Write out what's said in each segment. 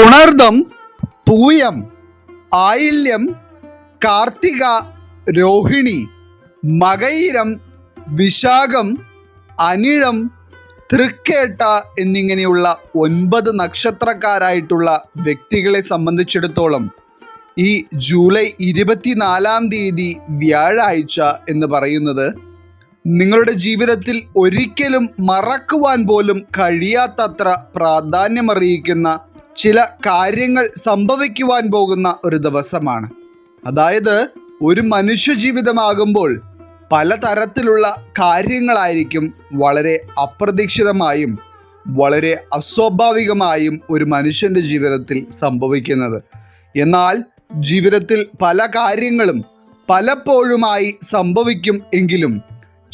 പുണർദം, പൂയം, ആയില്യം, കാർത്തിക, രോഹിണി, മകയിരം, വിശാഖം, അനിഴം, തൃക്കേട്ട എന്നിങ്ങനെയുള്ള 9 നക്ഷത്രക്കാരായിട്ടുള്ള വ്യക്തികളെ സംബന്ധിച്ചിടത്തോളം ഈ ജൂലൈ 24-ാം തീയതി വ്യാഴാഴ്ച എന്ന് പറയുന്നത് നിങ്ങളുടെ ജീവിതത്തിൽ ഒരിക്കലും മറക്കുവാൻ പോലും കഴിയാത്തത്ര പ്രാധാന്യമറിയിക്കുന്ന ചില കാര്യങ്ങൾ സംഭവിക്കുവാൻ പോകുന്ന ഒരു ദിവസമാണ്. അതായത് ഒരു മനുഷ്യജീവിതമാകുമ്പോൾ പലതരത്തിലുള്ള കാര്യങ്ങളായിരിക്കും വളരെ അപ്രതീക്ഷിതമായും വളരെ അസ്വാഭാവികമായും ഒരു മനുഷ്യൻ്റെ ജീവിതത്തിൽ സംഭവിക്കുന്നത്. എന്നാൽ ജീവിതത്തിൽ പല കാര്യങ്ങളും പലപ്പോഴുമായി സംഭവിക്കും എങ്കിലും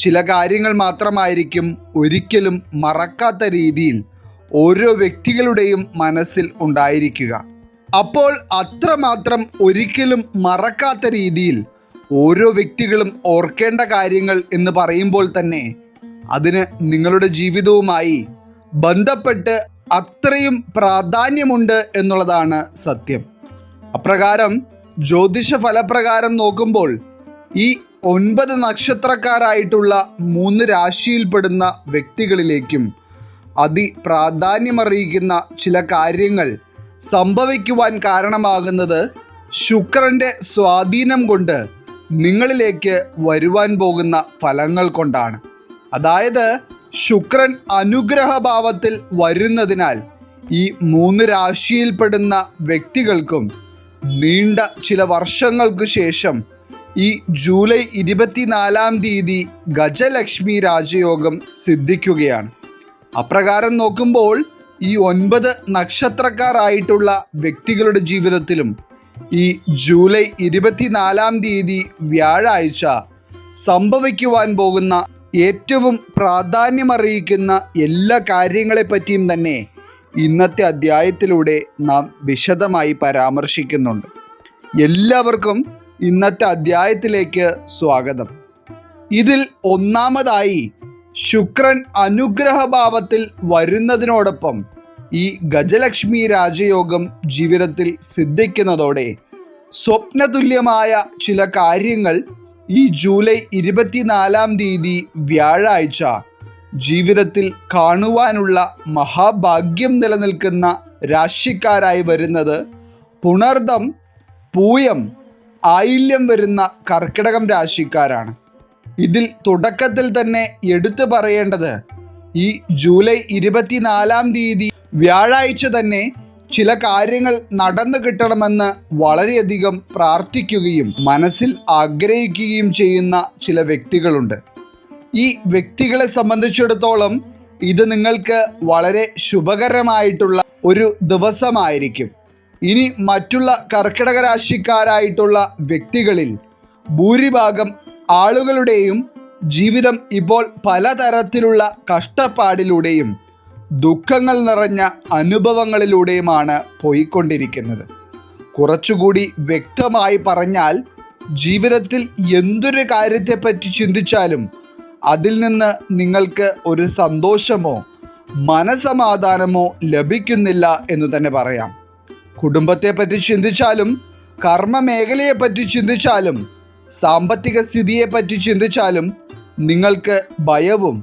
ചില കാര്യങ്ങൾ മാത്രമായിരിക്കും ഒരിക്കലും മറക്കാത്ത രീതിയിൽ ഓരോ വ്യക്തികളുടെയും മനസ്സിൽ ഉണ്ടായിരിക്കുക. അപ്പോൾ അത്രമാത്രം ഒരിക്കലും മറക്കാത്ത രീതിയിൽ ഓരോ വ്യക്തികളും ഓർക്കേണ്ട കാര്യങ്ങൾ എന്ന് പറയുമ്പോൾ തന്നെ അതിന് നിങ്ങളുടെ ജീവിതവുമായി ബന്ധപ്പെട്ട് അത്രയും പ്രാധാന്യമുണ്ട് എന്നുള്ളതാണ് സത്യം. അപ്രകാരം ജ്യോതിഷ ഫലപ്രകാരം നോക്കുമ്പോൾ ഈ 9 നക്ഷത്രക്കാരായിട്ടുള്ള 3 രാശിയിൽപ്പെടുന്ന വ്യക്തികളിലേക്കും അതിപ്രാധാന്യമറിയിക്കുന്ന ചില കാര്യങ്ങൾ സംഭവിക്കുവാൻ കാരണമാകുന്നത് ശുക്രൻ്റെ സ്വാധീനം കൊണ്ട് നിങ്ങളിലേക്ക് വരുവാൻ പോകുന്ന ഫലങ്ങൾ കൊണ്ടാണ്. അതായത് ശുക്രൻ അനുഗ്രഹഭാവത്തിൽ വരുന്നതിനാൽ ഈ 3 രാശിയിൽപ്പെടുന്ന വ്യക്തികൾക്കും നീണ്ട ചില വർഷങ്ങൾക്ക് ശേഷം ഈ ജൂലൈ 24-ാം തീയതി ഗജലക്ഷ്മി രാജയോഗം സിദ്ധിക്കുകയാണ്. അപ്രകാരം നോക്കുമ്പോൾ ഈ 9 നക്ഷത്രക്കാരായിട്ടുള്ള വ്യക്തികളുടെ ജീവിതത്തിലും ഈ ജൂലൈ 24-ാം തീയതി വ്യാഴാഴ്ച സംഭവിക്കുവാൻ പോകുന്ന ഏറ്റവും പ്രാധാന്യമറിയിക്കുന്ന എല്ലാ കാര്യങ്ങളെപ്പറ്റിയും തന്നെ ഇന്നത്തെ അധ്യായത്തിലൂടെ നാം വിശദമായി പരാമർശിക്കുന്നുണ്ട്. എല്ലാവർക്കും ഇന്നത്തെ അധ്യായത്തിലേക്ക് സ്വാഗതം. ഇതിൽ ഒന്നാമതായി ശുക്രൻ അനുഗ്രഹഭാവത്തിൽ വരുന്നതിനോടൊപ്പം ഈ ഗജലക്ഷ്മി രാജയോഗം ജീവിതത്തിൽ സിദ്ധിക്കുന്നതോടെ സ്വപ്നതുല്യമായ ചില കാര്യങ്ങൾ ഈ ജൂലൈ 24-ാം തീയതി വ്യാഴാഴ്ച ജീവിതത്തിൽ കാണുവാനുള്ള മഹാഭാഗ്യം നിലനിൽക്കുന്ന രാശിക്കാരായി വരുന്നത് പുണർദം, പൂയം, ആയില്യം വരുന്ന കർക്കിടകം രാശിക്കാരാണ്. ഇതിൽ തുടക്കത്തിൽ തന്നെ എടുത്തു പറയേണ്ടത് ഈ ജൂലൈ 24-ാം തീയതി വ്യാഴാഴ്ച തന്നെ ചില കാര്യങ്ങൾ നടന്നു കിട്ടണമെന്ന് വളരെയധികം പ്രാർത്ഥിക്കുകയും മനസ്സിൽ ആഗ്രഹിക്കുകയും ചെയ്യുന്ന ചില വ്യക്തികളുണ്ട്. ഈ വ്യക്തികളെ സംബന്ധിച്ചിടത്തോളം ഇത് നിങ്ങൾക്ക് വളരെ ശുഭകരമായിട്ടുള്ള ഒരു ദിവസമായിരിക്കും. ഇനി മറ്റുള്ള കർക്കിടക രാശിക്കാരായിട്ടുള്ള വ്യക്തികളിൽ ഭൂരിഭാഗം ആളുകളുടെയും ജീവിതം ഇപ്പോൾ പലതരത്തിലുള്ള കഷ്ടപ്പാടിലൂടെയും ദുഃഖങ്ങൾ നിറഞ്ഞ അനുഭവങ്ങളിലൂടെയുമാണ് പോയിക്കൊണ്ടിരിക്കുന്നത്. കുറച്ചുകൂടി വ്യക്തമായി പറഞ്ഞാൽ ജീവിതത്തിൽ എന്തൊരു കാര്യത്തെപ്പറ്റി ചിന്തിച്ചാലും അതിൽ നിന്ന് നിങ്ങൾക്ക് ഒരു സന്തോഷമോ മനസമാധാനമോ ലഭിക്കുന്നില്ല എന്ന് തന്നെ പറയാം. കുടുംബത്തെപ്പറ്റി ചിന്തിച്ചാലും കർമ്മ മേഖലയെപ്പറ്റി ചിന്തിച്ചാലും സാമ്പത്തിക സ്ഥിതിയെപ്പറ്റി ചിന്തിച്ചാലും നിങ്ങൾക്ക് ഭയവും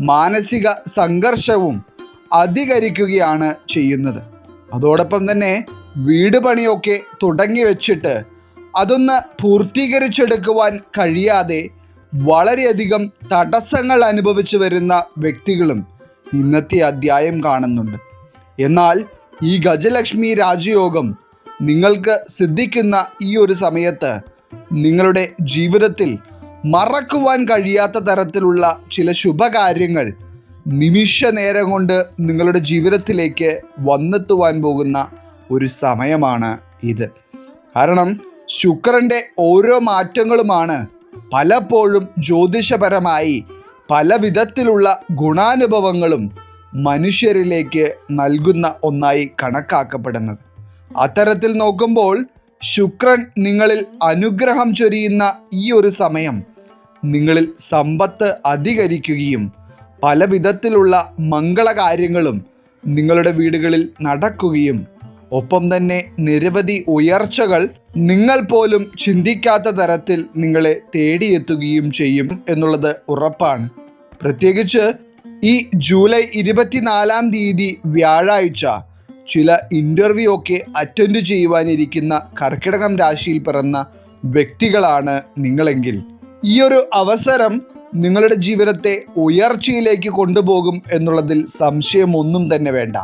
മാനസിക സംഘർഷവും അധികരിക്കുകയാണ് ചെയ്യുന്നത്. അതോടൊപ്പം തന്നെ വീട് പണിയൊക്കെ തുടങ്ങി വെച്ചിട്ട് അതൊന്ന് പൂർത്തീകരിച്ചെടുക്കുവാൻ കഴിയാതെ വളരെയധികം തടസ്സങ്ങൾ അനുഭവിച്ചു വരുന്ന വ്യക്തികളും ഇന്നത്തെ അധ്യായം കാണുന്നുണ്ട്. എന്നാൽ ഈ ഗജലക്ഷ്മി രാജയോഗം നിങ്ങൾക്ക് സിദ്ധിക്കുന്ന ഈ ഒരു സമയത്ത് നിങ്ങളുടെ ജീവിതത്തിൽ മറക്കുവാൻ കഴിയാത്ത തരത്തിലുള്ള ചില ശുഭകാര്യങ്ങൾ നിമിഷ നേരം കൊണ്ട് നിങ്ങളുടെ ജീവിതത്തിലേക്ക് വന്നെത്തുവാൻ പോകുന്ന ഒരു സമയമാണ് ഇത്. കാരണം ശുക്രൻ്റെ ഓരോ മാറ്റങ്ങളുമാണ് പലപ്പോഴും ജ്യോതിഷപരമായി പല വിധത്തിലുള്ള ഗുണാനുഭവങ്ങളും മനുഷ്യരിലേക്ക് നൽകുന്ന ഒന്നായി കണക്കാക്കപ്പെടുന്നത്. അത്തരത്തിൽ നോക്കുമ്പോൾ ശുക്രൻ നിങ്ങളിൽ അനുഗ്രഹം ചൊരിയുന്ന ഈ ഒരു സമയം നിങ്ങളിൽ സമ്പത്ത് അധികരിക്കുകയും പല വിധത്തിലുള്ള മംഗളകാര്യങ്ങളും നിങ്ങളുടെ വീടുകളിൽ നടക്കുകയും ഒപ്പം തന്നെ നിരവധി ഉയർച്ചകൾ നിങ്ങൾ പോലും ചിന്തിക്കാത്ത തരത്തിൽ നിങ്ങളെ തേടിയെത്തുകയും ചെയ്യും എന്നുള്ളത് ഉറപ്പാണ്. പ്രത്യേകിച്ച് ഈ ജൂലൈ 24 വ്യാഴാഴ്ച ചില ഇൻ്റർവ്യൂ ഒക്കെ അറ്റൻഡ് ചെയ്യുവാനിരിക്കുന്ന കർക്കിടകം രാശിയിൽ പിറന്ന വ്യക്തികളാണ് നിങ്ങളെങ്കിൽ ഈ ഒരു അവസരം നിങ്ങളുടെ ജീവിതത്തെ ഉയർച്ചയിലേക്ക് കൊണ്ടുപോകും എന്നുള്ളതിൽ സംശയമൊന്നും തന്നെ വേണ്ട.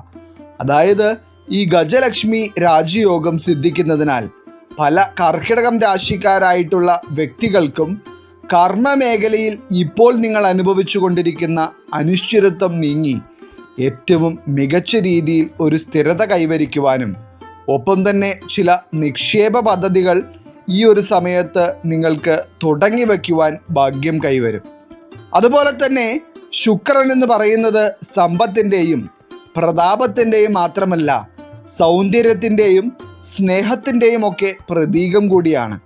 അതായത് ഈ ഗജലക്ഷ്മി രാജയോഗം സിദ്ധിക്കുന്നതിനാൽ പല കർക്കിടകം രാശിക്കാരായിട്ടുള്ള വ്യക്തികൾക്കും കർമ്മ മേഖലയിൽ ഇപ്പോൾ നിങ്ങൾ അനുഭവിച്ചു കൊണ്ടിരിക്കുന്ന അനിശ്ചിതത്വം നീങ്ങി ഏറ്റവും മികച്ച രീതിയിൽ ഒരു സ്ഥിരത കൈവരിക്കുവാനും ഒപ്പം തന്നെ ചില നിക്ഷേപ പദ്ധതികൾ ഈ ഒരു സമയത്ത് നിങ്ങൾക്ക് തുടങ്ങി വയ്ക്കുവാൻ ഭാഗ്യം കൈവരും. അതുപോലെ തന്നെ ശുക്രൻ എന്ന് പറയുന്നത് സമ്പത്തിൻ്റെയും പ്രതാപത്തിൻ്റെയും മാത്രമല്ല സൗന്ദര്യത്തിൻ്റെയും സ്നേഹത്തിൻ്റെയും ഒക്കെ പ്രതീകം കൂടിയാണ്.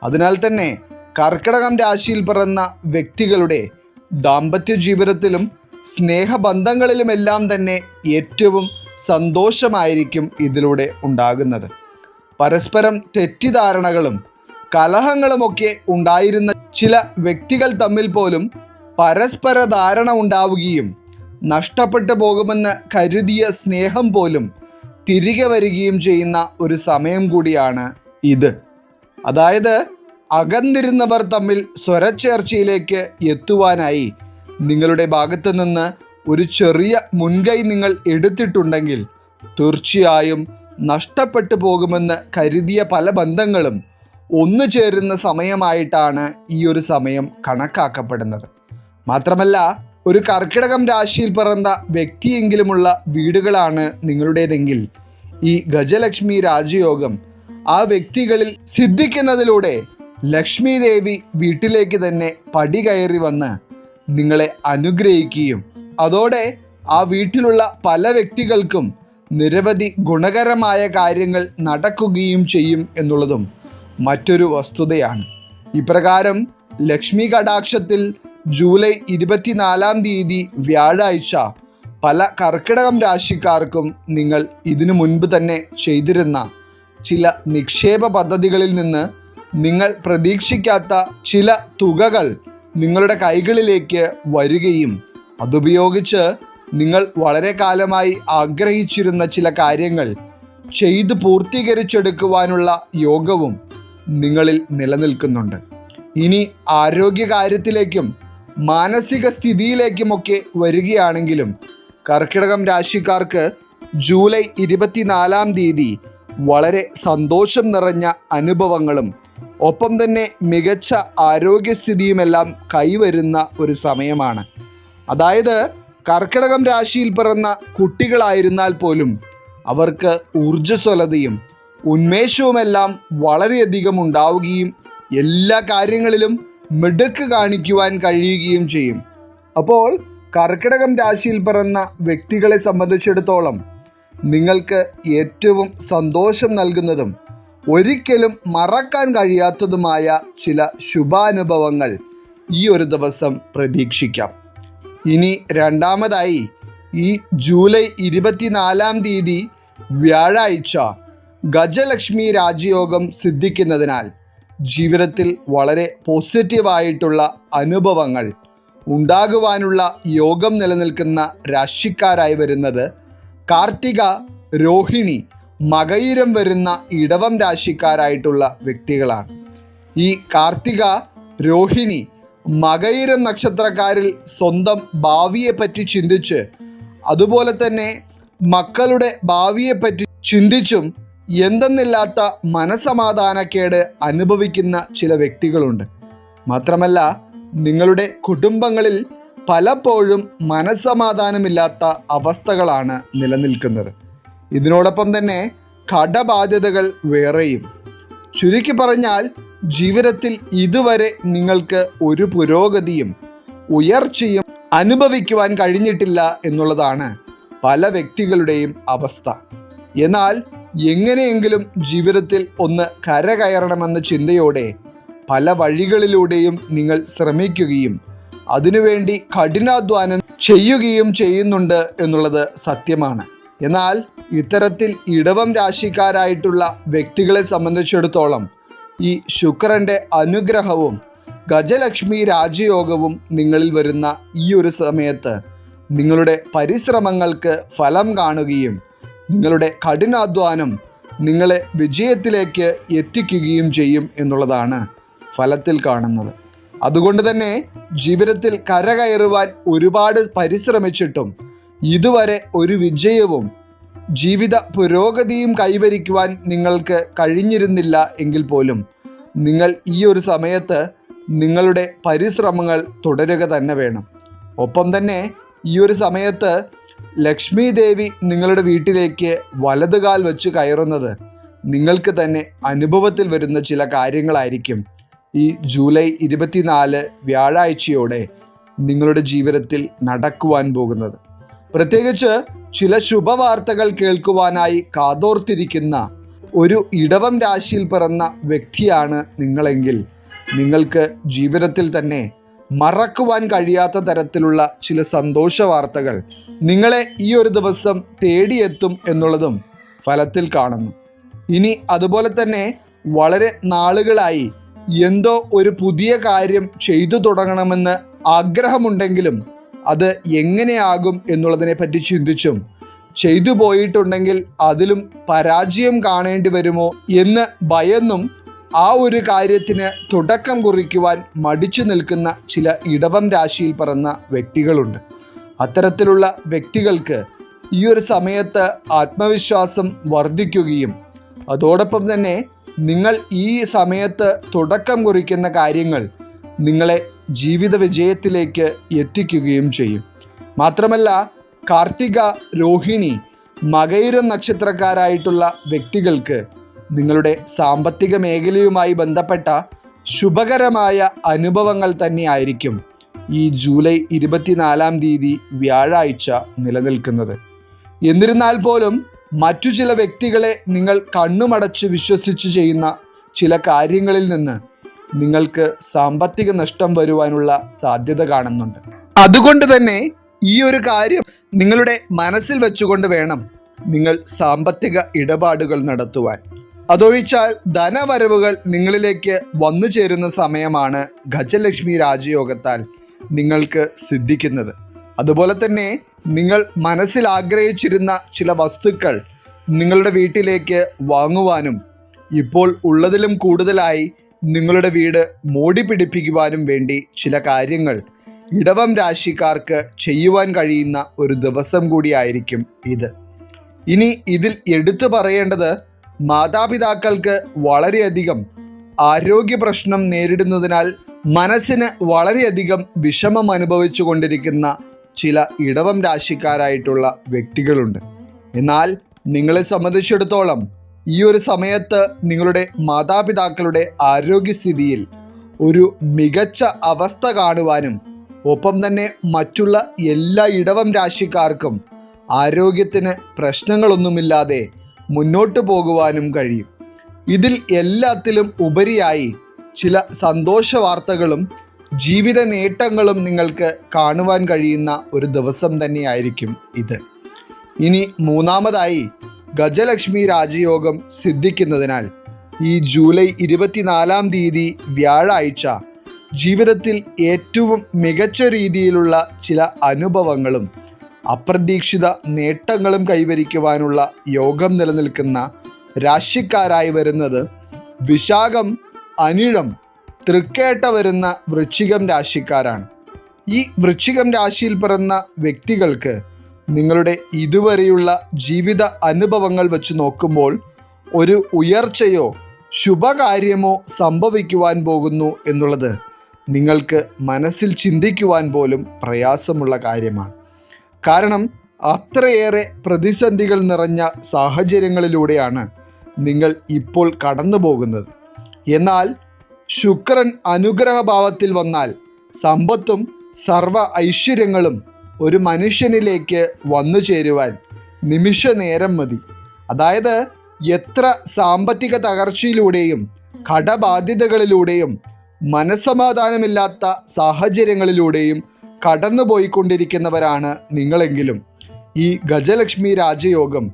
അതിനാൽ തന്നെ കർക്കിടകം രാശിയിൽ പിറന്ന വ്യക്തികളുടെ ദാമ്പത്യ ജീവിതത്തിലും സ്നേഹബന്ധങ്ങളിലുമെല്ലാം തന്നെ ഏറ്റവും സന്തോഷമായിരിക്കും ഇതിലൂടെ ഉണ്ടാകുന്നത്. പരസ്പരം തെറ്റിദ്ധാരണകളും കലഹങ്ങളുമൊക്കെ ഉണ്ടായിരുന്ന ചില വ്യക്തികൾ തമ്മിൽ പോലും പരസ്പര ധാരണ ഉണ്ടാവുകയും നഷ്ടപ്പെട്ടു പോകുമെന്ന് കരുതിയ സ്നേഹം പോലും തിരികെ വരികയും ചെയ്യുന്ന ഒരു സമയം കൂടിയാണ് ഇത്. അതായത് അകന്നിരുന്നവർ തമ്മിൽ സ്വരച്ചേർച്ചയിലേക്ക് എത്തുവാനായി നിങ്ങളുടെ ഭാഗത്തു നിന്ന് ഒരു ചെറിയ മുൻകൈ നിങ്ങൾ എടുത്തിട്ടുണ്ടെങ്കിൽ തീർച്ചയായും നഷ്ടപ്പെട്ടു പോകുമെന്ന് കരുതിയ പല ബന്ധങ്ങളും ഒന്നു ചേരുന്ന സമയമായിട്ടാണ് ഈ ഒരു സമയം കണക്കാക്കപ്പെടുന്നത്. മാത്രമല്ല ഒരു കർക്കിടകം രാശിയിൽ പിറന്ന വ്യക്തിയെങ്കിലുമുള്ള വീടുകളാണ് നിങ്ങളുടേതെങ്കിൽ ഈ ഗജലക്ഷ്മി രാജയോഗം ആ വ്യക്തികളിൽ സിദ്ധിക്കുന്നതിലൂടെ ലക്ഷ്മി ദേവി വീട്ടിലേക്ക് തന്നെ പടി കയറി വന്ന് നിങ്ങളെ അനുഗ്രഹിക്കുകയും അതോടെ ആ വീട്ടിലുള്ള പല വ്യക്തികൾക്കും നിരവധി ഗുണകരമായ കാര്യങ്ങൾ നടക്കുകയും ചെയ്യും എന്നുള്ളതും മറ്റൊരു വസ്തുതയാണ്. ഇപ്രകാരം ലക്ഷ്മി കടാക്ഷത്തിൽ ജൂലൈ 24 വ്യാഴാഴ്ച പല കർക്കിടകം രാശിക്കാർക്കും നിങ്ങൾ ഇതിനു മുൻപ് തന്നെ ചെയ്തിരുന്ന ചില നിക്ഷേപ പദ്ധതികളിൽ നിന്ന് നിങ്ങൾ പ്രതീക്ഷിക്കാത്ത ചില തുകകൾ നിങ്ങളുടെ കൈകളിലേക്ക് വരികയും അതുപയോഗിച്ച് നിങ്ങൾ വളരെ കാലമായി ആഗ്രഹിച്ചിരുന്ന ചില കാര്യങ്ങൾ ചെയ്തു പൂർത്തീകരിച്ചെടുക്കുവാനുള്ള യോഗവും നിങ്ങളിൽ നിലനിൽക്കുന്നുണ്ട്. ഇനി ആരോഗ്യകാര്യത്തിലേക്കും മാനസിക സ്ഥിതിയിലേക്കുമൊക്കെ വരികയാണെങ്കിലും കർക്കിടകം രാശിക്കാർക്ക് ജൂലൈ 24 വളരെ സന്തോഷം നിറഞ്ഞ അനുഭവങ്ങളും ഒപ്പം തന്നെ മികച്ച ആരോഗ്യസ്ഥിതിയുമെല്ലാം കൈവരുന്ന ഒരു സമയമാണ്. അതായത് കർക്കിടകം രാശിയിൽ പിറന്ന കുട്ടികളായിരുന്നാൽ പോലും അവർക്ക് ഊർജ്ജസ്വലതയും ഉന്മേഷവുമെല്ലാം വളരെയധികം ഉണ്ടാവുകയും എല്ലാ കാര്യങ്ങളിലും മിടുക്ക് കാണിക്കുവാൻ കഴിയുകയും ചെയ്യും. അപ്പോൾ കർക്കിടകം രാശിയിൽ പിറന്ന വ്യക്തികളെ സംബന്ധിച്ചിടത്തോളം നിങ്ങൾക്ക് ഏറ്റവും സന്തോഷം നൽകുന്നതും ഒരിക്കലും മറക്കാൻ കഴിയാത്തതുമായ ചില ശുഭാനുഭവങ്ങൾ ഈ ഒരു ദിവസം പ്രതീക്ഷിക്കാം. ഇനി രണ്ടാമതായി ഈ ജൂലൈ 24 വ്യാഴാഴ്ച ഗജലക്ഷ്മി രാജയോഗം സിദ്ധിക്കുന്നതിനാൽ ജീവിതത്തിൽ വളരെ പോസിറ്റീവായിട്ടുള്ള അനുഭവങ്ങൾ ഉണ്ടാകുവാനുള്ള യോഗം നിലനിൽക്കുന്ന രാശിക്കാരായി വരുന്നത് കാർത്തിക, രോഹിണി, മകയിരം വരുന്ന ഇടവം രാശിക്കാരായിട്ടുള്ള വ്യക്തികളാണ്. ഈ കാർത്തിക, രോഹിണി, മകയിരം നക്ഷത്രക്കാരിൽ സ്വന്തം ഭാവിയെപ്പറ്റി ചിന്തിച്ച് അതുപോലെ തന്നെ മക്കളുടെ ഭാവിയെപ്പറ്റി ചിന്തിച്ചും എന്തെന്നില്ലാത്ത മനസമാധാനക്കേട് അനുഭവിക്കുന്ന ചില വ്യക്തികളുണ്ട്. മാത്രമല്ല നിങ്ങളുടെ കുടുംബങ്ങളിൽ പലപ്പോഴും മനസമാധാനമില്ലാത്ത അവസ്ഥകളാണ് നിലനിൽക്കുന്നത്. ഇതിനോടൊപ്പം തന്നെ കടബാധ്യതകൾ വേറെയും. ചുരുക്കി പറഞ്ഞാൽ ജീവിതത്തിൽ ഇതുവരെ നിങ്ങൾക്ക് ഒരു പുരോഗതിയും ഉയർച്ചയും അനുഭവിക്കുവാൻ കഴിഞ്ഞിട്ടില്ല എന്നുള്ളതാണ് പല വ്യക്തികളുടെയും അവസ്ഥ. എന്നാൽ എങ്ങനെയെങ്കിലും ജീവിതത്തിൽ ഒന്ന് കരകയറണമെന്ന ചിന്തയോടെ പല വഴികളിലൂടെയും നിങ്ങൾ ശ്രമിക്കുകയും അതിനുവേണ്ടി കഠിനാധ്വാനം ചെയ്യുകയും ചെയ്യുന്നുണ്ട് എന്നുള്ളത് സത്യമാണ്. എന്നാൽ ഇത്തരത്തിൽ ഇടവം രാശിക്കാരായിട്ടുള്ള വ്യക്തികളെ സംബന്ധിച്ചിടത്തോളം ഈ ശുക്രൻ്റെ അനുഗ്രഹവും ഗജലക്ഷ്മി രാജയോഗവും നിങ്ങളിൽ വരുന്ന ഈ ഒരു സമയത്ത് നിങ്ങളുടെ പരിശ്രമങ്ങൾക്ക് ഫലം കാണുകയും നിങ്ങളുടെ കഠിനാധ്വാനം നിങ്ങളെ വിജയത്തിലേക്ക് എത്തിക്കുകയും ചെയ്യും എന്നുള്ളതാണ് ഫലത്തിൽ കാണുന്നത്. അതുകൊണ്ട് തന്നെ ജീവിതത്തിൽ കരകയറുവാൻ ഒരുപാട് പരിശ്രമിച്ചിട്ടും ഇതുവരെ ഒരു വിജയവും ജീവിത പുരോഗതിയും കൈവരിക്കുവാൻ നിങ്ങൾക്ക് കഴിഞ്ഞിരുന്നില്ല എങ്കിൽ പോലും നിങ്ങൾ ഈ ഒരു സമയത്ത് നിങ്ങളുടെ പരിശ്രമങ്ങൾ തുടരുക തന്നെ വേണം. ഒപ്പം തന്നെ ഈ ഒരു സമയത്ത് ലക്ഷ്മി ദേവി നിങ്ങളുടെ വീട്ടിലേക്ക് വലതുകാൽ വെച്ച് കയറുന്നത് നിങ്ങൾക്ക് തന്നെ അനുഭവത്തിൽ വരുന്ന ചില കാര്യങ്ങളായിരിക്കും ഈ ജൂലൈ 24 വ്യാഴാഴ്ചയോടെ നിങ്ങളുടെ ജീവിതത്തിൽ നടക്കുവാൻ പോകുന്നത്. പ്രത്യേകിച്ച് ചില ശുഭവാർത്തകൾ കേൾക്കുവാനായി കാതോർത്തിരിക്കുന്ന ഒരു ഇടവം രാശിയിൽ പിറന്ന വ്യക്തിയാണ് നിങ്ങളെങ്കിൽ നിങ്ങൾക്ക് ജീവിതത്തിൽ തന്നെ മറക്കുവാൻ കഴിയാത്ത തരത്തിലുള്ള ചില സന്തോഷ വാർത്തകൾ നിങ്ങളെ ഈ ഒരു ദിവസം തേടിയെത്തും എന്നുള്ളതും ഫലത്തിൽ കാണുന്നു. ഇനി അതുപോലെ തന്നെ വളരെ നാളുകളായി എന്തോ ഒരു പുതിയ കാര്യം ചെയ്തു തുടങ്ങണമെന്ന് ആഗ്രഹമുണ്ടെങ്കിലും അത് എങ്ങനെയാകും എന്നുള്ളതിനെ പറ്റി ചിന്തിച്ചും ചെയ്തു പോയിട്ടുണ്ടെങ്കിൽ അതിലും പരാജയം കാണേണ്ടി വരുമോ എന്ന് ഭയന്നും ആ ഒരു കാര്യത്തിന് തുടക്കം കുറിക്കുവാൻ മടിച്ചു നിൽക്കുന്ന ചില ഇടവം രാശിയിൽ പിറന്ന വ്യക്തികളുണ്ട്. അത്തരത്തിലുള്ള വ്യക്തികൾക്ക് ഈ ഒരു സമയത്ത് ആത്മവിശ്വാസം വർദ്ധിക്കുകയും അതോടൊപ്പം തന്നെ നിങ്ങൾ ഈ സമയത്ത് തുടക്കം കുറിക്കുന്ന കാര്യങ്ങൾ നിങ്ങളെ ജീവിത വിജയത്തിലേക്ക് എത്തിക്കുകയും ചെയ്യും. മാത്രമല്ല കാർത്തിക, രോഹിണി, മകയിരം നക്ഷത്രക്കാരായിട്ടുള്ള വ്യക്തികൾക്ക് നിങ്ങളുടെ സാമ്പത്തിക മേഖലയുമായി ബന്ധപ്പെട്ട ശുഭകരമായ അനുഭവങ്ങൾ തന്നെയായിരിക്കും ഈ ജൂലൈ 24 വ്യാഴാഴ്ച നിലനിൽക്കുന്നത്. എന്നിരുന്നാൽ പോലും മറ്റു ചില വ്യക്തികളെ നിങ്ങൾ കണ്ണുമടച്ച് വിശ്വസിച്ച് ചെയ്യുന്ന ചില കാര്യങ്ങളിൽ നിന്ന് നിങ്ങൾക്ക് സാമ്പത്തിക നഷ്ടം വരുവാനുള്ള സാധ്യത കാണുന്നുണ്ട്. അതുകൊണ്ട് തന്നെ ഈ ഒരു കാര്യം നിങ്ങളുടെ മനസ്സിൽ വെച്ചുകൊണ്ട് വേണം നിങ്ങൾ സാമ്പത്തിക ഇടപാടുകൾ നടത്തുവാൻ. അതൊഴിച്ചാൽ ധനവരവുകൾ നിങ്ങളിലേക്ക് വന്നു ചേരുന്ന സമയമാണ് ഗജലക്ഷ്മി രാജയോഗത്താൽ നിങ്ങൾക്ക് സിദ്ധിക്കുന്നത്. അതുപോലെ തന്നെ നിങ്ങൾ മനസ്സിൽ ആഗ്രഹിച്ചിരുന്ന ചില വസ്തുക്കൾ നിങ്ങളുടെ വീട്ടിലേക്ക് വാങ്ങുവാനും ഇപ്പോൾ ഉള്ളതിലും കൂടുതലായി നിങ്ങളുടെ വീട് മോടി പിടിപ്പിക്കുവാനും വേണ്ടി ചില കാര്യങ്ങൾ ഇടവം രാശിക്കാർക്ക് ചെയ്യുവാൻ കഴിയുന്ന ഒരു ദിവസം കൂടിയായിരിക്കും ഇത്. ഇനി ഇതിൽ എടുത്തു പറയേണ്ടത് മാതാപിതാക്കൾക്ക് വളരെയധികം ആരോഗ്യ പ്രശ്നം നേരിടുന്നതിനാൽ മനസ്സിന് വളരെയധികം വിഷമം അനുഭവിച്ചു കൊണ്ടിരിക്കുന്ന ചില ഇടവം രാശിക്കാരായിട്ടുള്ള വ്യക്തികളുണ്ട്. എന്നാൽ നിങ്ങളെ സംബന്ധിച്ചിടത്തോളം ഈ ഒരു സമയത്ത് നിങ്ങളുടെ മാതാപിതാക്കളുടെ ആരോഗ്യസ്ഥിതിയിൽ ഒരു മികച്ച അവസ്ഥ കാണുവാനും ഒപ്പം തന്നെ മറ്റുള്ള എല്ലാ ഇടവം രാശിക്കാർക്കും ആരോഗ്യത്തിന് പ്രശ്നങ്ങളൊന്നുമില്ലാതെ മുന്നോട്ട് പോകുവാനും കഴിയും. ഇതിൽ എല്ലാത്തിലും ഉപരിയായി ചില സന്തോഷ വാർത്തകളും ജീവിത നേട്ടങ്ങളും നിങ്ങൾക്ക് കാണുവാൻ കഴിയുന്ന ഒരു ദിവസം തന്നെയായിരിക്കും ഇത്. ഇനി മൂന്നാമതായി ഗജലക്ഷ്മി രാജയോഗം സിദ്ധിക്കുന്നതിനാൽ ഈ ജൂലൈ 24 വ്യാഴാഴ്ച ജീവിതത്തിൽ ഏറ്റവും മികച്ച രീതിയിലുള്ള ചില അനുഭവങ്ങളും അപ്രതീക്ഷിത നേട്ടങ്ങളും കൈവരിക്കുവാനുള്ള യോഗം നിലനിൽക്കുന്ന രാശിക്കാരായി വരുന്നത് വിശാഖം, അനിഴം, തൃക്കേട്ട വരുന്ന വൃശ്ചികം രാശിക്കാരാണ്. ഈ വൃശ്ചികം രാശിയിൽ പിറന്ന വ്യക്തികൾക്ക് നിങ്ങളുടെ ഇതുവരെയുള്ള ജീവിത അനുഭവങ്ങൾ വെച്ച് നോക്കുമ്പോൾ ഒരു ഉയർച്ചയോ ശുഭകാര്യമോ സംഭവിക്കുവാൻ പോകുന്നു എന്നുള്ളത് നിങ്ങൾക്ക് മനസ്സിൽ ചിന്തിക്കുവാൻ പോലും പ്രയാസമുള്ള കാര്യമാണ്. കാരണം അത്രയേറെ പ്രതിസന്ധികൾ നിറഞ്ഞ സാഹചര്യങ്ങളിലൂടെയാണ് നിങ്ങൾ ഇപ്പോൾ കടന്നു പോകുന്നത്. എന്നാൽ ശുക്രൻ അനുഗ്രഹഭാവത്തിൽ വന്നാൽ സമ്പത്തും സർവ ഐശ്വര്യങ്ങളും ഒരു മനുഷ്യനിലേക്ക് വന്നു ചേരുവാൻ നിമിഷ നേരം മതി. അതായത് എത്ര സാമ്പത്തിക തകർച്ചയിലൂടെയും കടബാധ്യതകളിലൂടെയും മനസ്സമാധാനമില്ലാത്ത സാഹചര്യങ്ങളിലൂടെയും കടന്നുപോയിക്കൊണ്ടിരിക്കുന്നവരാണ് നിങ്ങളെങ്കിലും ഈ ഗജലക്ഷ്മി രാജയോഗം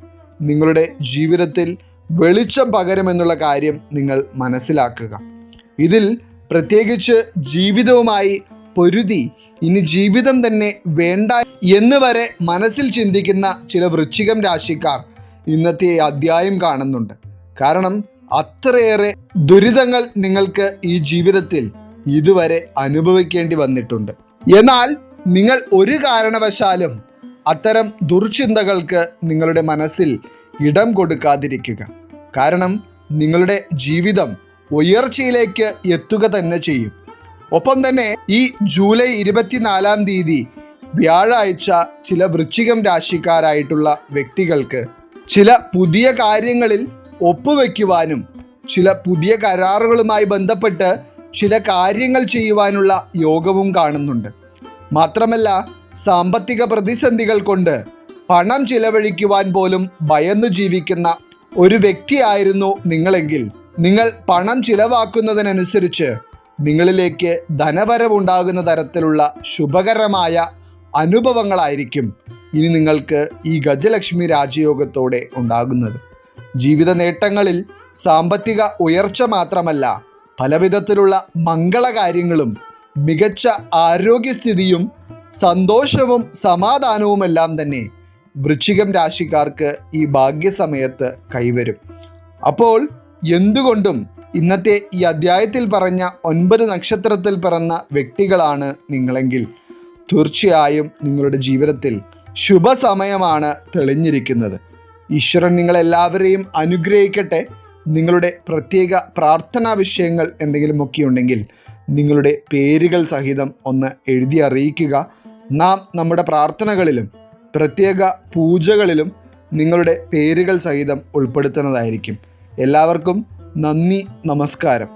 നിങ്ങളുടെ ജീവിതത്തിൽ വെളിച്ചം പകരുമെന്നുള്ള കാര്യം നിങ്ങൾ മനസ്സിലാക്കുക. ഇതിൽ പ്രത്യേകിച്ച് ജീവിതവുമായി പൊരുതി ഇനി ജീവിതം തന്നെ വേണ്ട എന്ന് വരെ മനസ്സിൽ ചിന്തിക്കുന്ന ചില വൃശ്ചികം രാശിക്കാർ ഇന്നത്തെ അധ്യായം കാണുന്നുണ്ട്. കാരണം അത്രയേറെ ദുരിതങ്ങൾ നിങ്ങൾക്ക് ഈ ജീവിതത്തിൽ ഇതുവരെ അനുഭവിക്കേണ്ടി വന്നിട്ടുണ്ട്. എന്നാൽ നിങ്ങൾ ഒരു കാരണവശാലും അത്തരം ദുർചിന്തകൾക്ക് നിങ്ങളുടെ മനസ്സിൽ ഇടം കൊടുക്കാതിരിക്കുക. കാരണം നിങ്ങളുടെ ജീവിതം ഉയർച്ചയിലേക്ക് എത്തുക തന്നെ ചെയ്യും. ഒപ്പം തന്നെ ഈ ജൂലൈ 24 വ്യാഴാഴ്ച ചില വൃശ്ചികം രാശിക്കാരായിട്ടുള്ള വ്യക്തികൾക്ക് ചില പുതിയ കാര്യങ്ങളിൽ ഒപ്പുവെക്കുവാനും ചില പുതിയ കരാറുകളുമായി ബന്ധപ്പെട്ട് ചില കാര്യങ്ങൾ ചെയ്യുവാനുള്ള യോഗവും കാണുന്നുണ്ട്. മാത്രമല്ല, സാമ്പത്തിക പ്രതിസന്ധികൾ കൊണ്ട് പണം ചിലവഴിക്കുവാൻ പോലും ഭയന്നു ജീവിക്കുന്ന ഒരു വ്യക്തിയായിരുന്നു നിങ്ങളെങ്കിൽ നിങ്ങൾ പണം ചിലവാക്കുന്നതിനനുസരിച്ച് നിങ്ങളിലേക്ക് ധനവരവുണ്ടാകുന്ന തരത്തിലുള്ള ശുഭകരമായ അനുഭവങ്ങളായിരിക്കും ഇനി നിങ്ങൾക്ക് ഈ ഗജലക്ഷ്മി രാജയോഗത്തോടെ ഉണ്ടാകുന്നത്. ജീവിത നേട്ടങ്ങളിൽ സാമ്പത്തിക ഉയർച്ച മാത്രമല്ല, പലവിധത്തിലുള്ള മംഗളകാര്യങ്ങളും മികച്ച ആരോഗ്യസ്ഥിതിയും സന്തോഷവും സമാധാനവുമെല്ലാം തന്നെ വൃശ്ചികം രാശിക്കാർക്ക് ഈ ഭാഗ്യസമയത്ത് കൈവരും. അപ്പോൾ എന്തുകൊണ്ടും ഇന്നത്തെ ഈ അധ്യായത്തിൽ പറഞ്ഞ 9 നക്ഷത്രത്തിൽ പിറന്ന വ്യക്തികളാണ് നിങ്ങളെങ്കിൽ തീർച്ചയായും നിങ്ങളുടെ ജീവിതത്തിൽ ശുഭസമയമാണ് തെളിഞ്ഞിരിക്കുന്നത്. ഈശ്വരൻ നിങ്ങളെല്ലാവരെയും അനുഗ്രഹിക്കട്ടെ. നിങ്ങളുടെ പ്രത്യേക പ്രാർത്ഥനാ വിഷയങ്ങൾ എന്തെങ്കിലുമൊക്കെ ഉണ്ടെങ്കിൽ നിങ്ങളുടെ പേരുകൾ സഹിതം ഒന്ന് എഴുതി അറിയിക്കുക. നാം നമ്മുടെ പ്രാർത്ഥനകളിലും പ്രത്യേക പൂജകളിലും നിങ്ങളുടെ പേരുകൾ സഹിതം ഉൾപ്പെടുത്തുന്നതായിരിക്കും. എല്ലാവർക്കും നന്ദി, നമസ്കാരം.